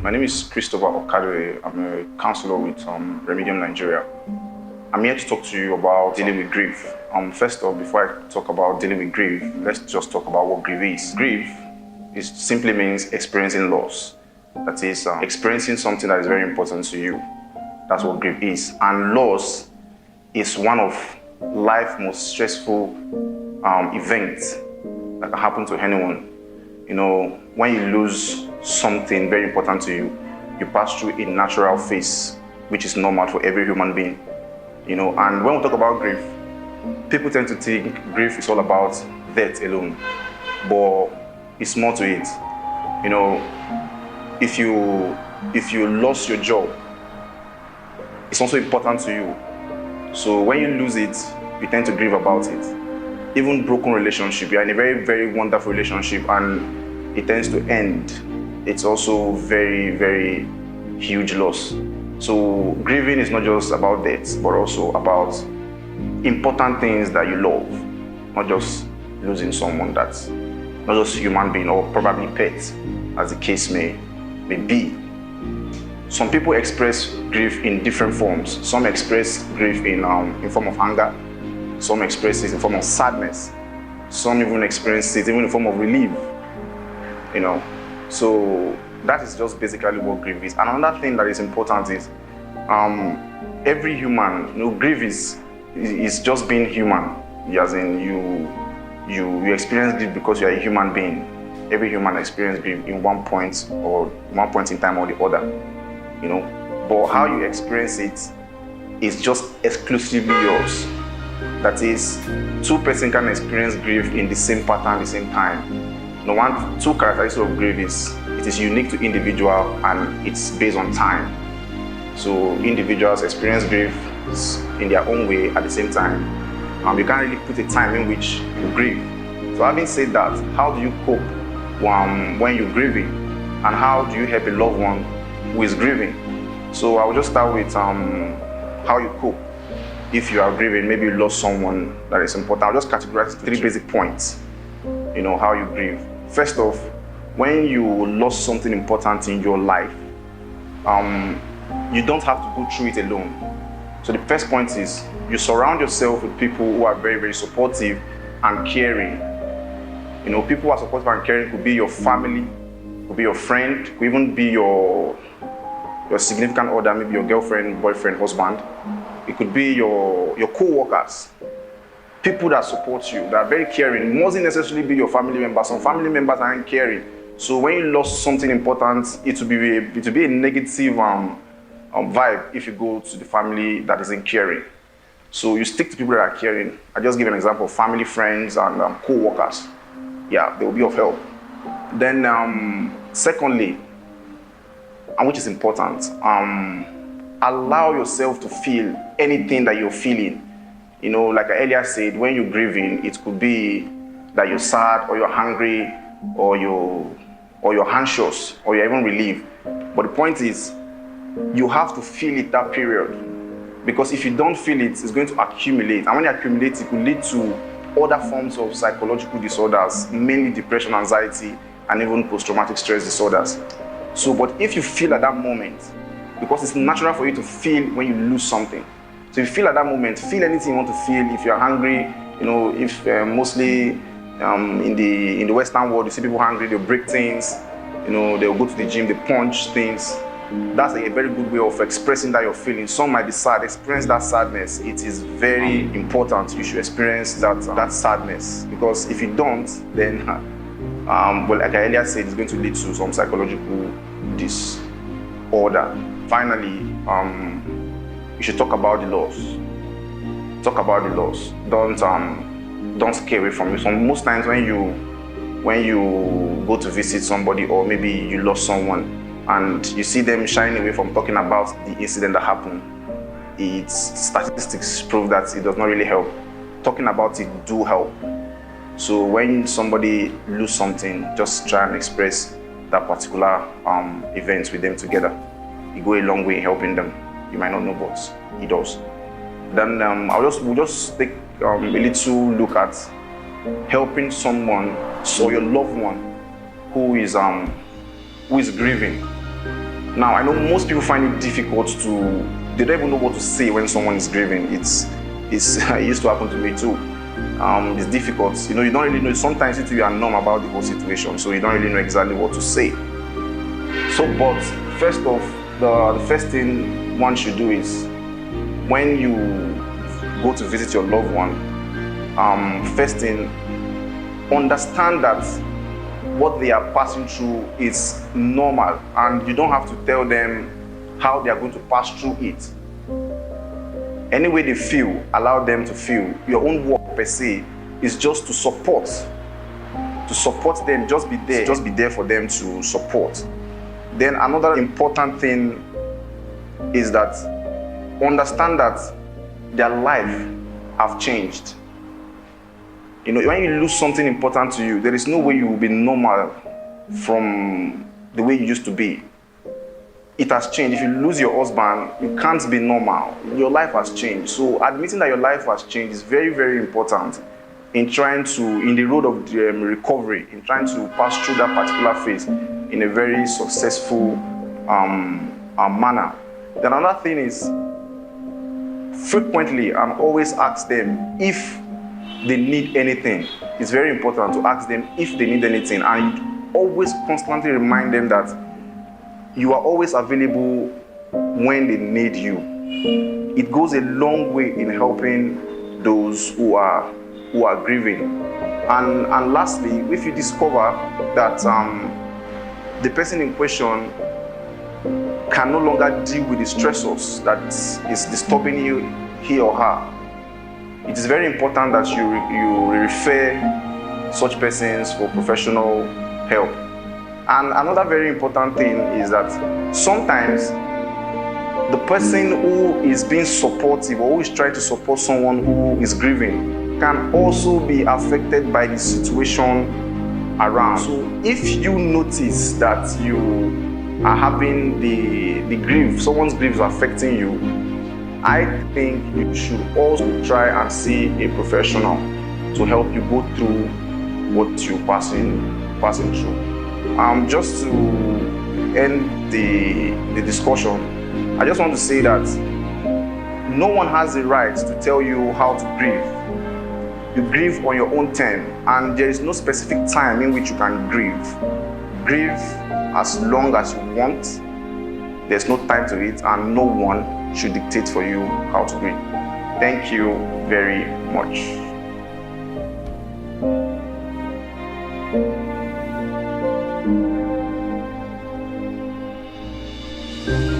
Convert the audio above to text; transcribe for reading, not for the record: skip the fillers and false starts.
My name is Christopher Okadwe. I'm a counselor with Remedium Nigeria. I'm here to talk to you about dealing with grief. First off, before I talk about dealing with grief, let's just talk about what grief is. Grief simply means experiencing loss. That is, experiencing something that is very important to you. That's what grief is. And loss is one of life's most stressful events that can happen to anyone. You know, when you lose something very important to you, you pass through a natural phase, which is normal for every human being. You know, and when we talk about grief, people tend to think grief is all about death alone, but it's more to it. You know, if you lost your job, it's also important to you. So when you lose it, you tend to grieve about it. Even broken relationship, you're in a very, very wonderful relationship and it tends to end. It's also very, very huge loss. So grieving is not just about death, but also about important things that you love, not just losing someone that's not just a human being or probably pet, as the case may be. Some people express grief in different forms. Some express grief in form of anger. Some express it in form of sadness. Some even experience it even in form of relief. You know, so that is just basically what grief is. And another thing that is important is every human, you know, grief is just being human. As in you experience grief because you are a human being. Every human experiences grief in one point in time or the other. You know, but how you experience it is just exclusively yours. That is, two persons can experience grief in the same pattern, the same time. Two characteristics of grief is it is unique to individual and it's based on time. So individuals experience grief in their own way at the same time. You can't really put a time in which you grieve. So having said that, how do you cope when you're grieving, and how do you help a loved one who is grieving? So I will just start with how you cope. If you are grieving, maybe you lost someone that is important. I'll just categorize 3 basic points, you know, how you grieve. First off, when you lost something important in your life, you don't have to go through it alone. So the first point is you surround yourself with people who are very, very supportive and caring. You know, people who are supportive and caring could be your family, could be your friend, could even be your significant other, maybe your girlfriend, boyfriend, husband. It could be your co-workers, people that support you, that are very caring. It mustn't necessarily be your family members. Some family members aren't caring. So when you lost something important, it will be a negative vibe if you go to the family that isn't caring. So you stick to people that are caring. I just give an example of family, friends, and co-workers. Yeah, they will be of help. Then secondly, and which is important, allow yourself to feel anything that you're feeling. You know, like I earlier said, when you're grieving, it could be that you're sad, or you're hungry, or you're anxious, or you're even relieved. But the point is, you have to feel it that period. Because if you don't feel it, it's going to accumulate. And when it accumulates, it could lead to other forms of psychological disorders, mainly depression, anxiety, and even post-traumatic stress disorders. So, but if you feel at that moment, because it's natural for you to feel when you lose something. So if you feel at that moment, feel anything you want to feel. If you're hungry, you know, if mostly in the Western world, you see people hungry, they'll break things, you know, they'll go to the gym, they punch things. That's a very good way of expressing that you're feeling. Some might be sad, experience that sadness. It is very important you should experience that sadness, because if you don't, then, well, like I earlier said, it's going to lead to some psychological disorder. Finally, you should talk about the loss. Talk about the loss. Don't scare away from it. So most times when you go to visit somebody, or maybe you lost someone, and you see them shying away from talking about the incident that happened, statistics prove that it does not really help. Talking about it do help. So when somebody loses something, just try and express that particular event with them together. It go a long way in helping them. You might not know, but it does. Then we'll just take a little look at helping someone or your loved one who is grieving. Now, I know most people find it difficult they don't even know what to say when someone is grieving. It used to happen to me too. It's difficult. You don't really know. Sometimes you are numb about the whole situation, so you don't really know exactly what to say. But first off, the first thing one should do is when you go to visit your loved one, first thing, understand that what they are passing through is normal, and you don't have to tell them how they are going to pass through it. Any way they feel, allow them to feel. Your own work per se is just to support them, just be there for them to support. Then another important thing is that understand that their life have changed. When you lose something important to you, there is no way you will be normal from the way you used to be. It has changed. If you lose your husband, you can't be normal. Your life has changed. So admitting that your life has changed is very, very important in the road of recovery, in trying to pass through that particular phase in a very successful manner. Then another thing is, frequently and always ask them if they need anything. It's very important to ask them if they need anything, and always constantly remind them that you are always available when they need you. It goes a long way in helping those who are grieving. And lastly, if you discover that the person in question can no longer deal with the stressors that is disturbing you, he or her, it is very important that you refer such persons for professional help. And another very important thing is that sometimes the person who is being supportive or who is trying to support someone who is grieving can also be affected by the situation around. So if you notice that you are having the grief, someone's grief is affecting you, I think you should also try and see a professional to help you go through what you're passing through. Just to end the discussion, I just want to say that no one has the right to tell you how to grieve. You grieve on your own term, and there is no specific time in which you can grieve. Grieve as long as you want. There's no time to it, and no one should dictate for you how to grieve. Thank you very much. Thank you.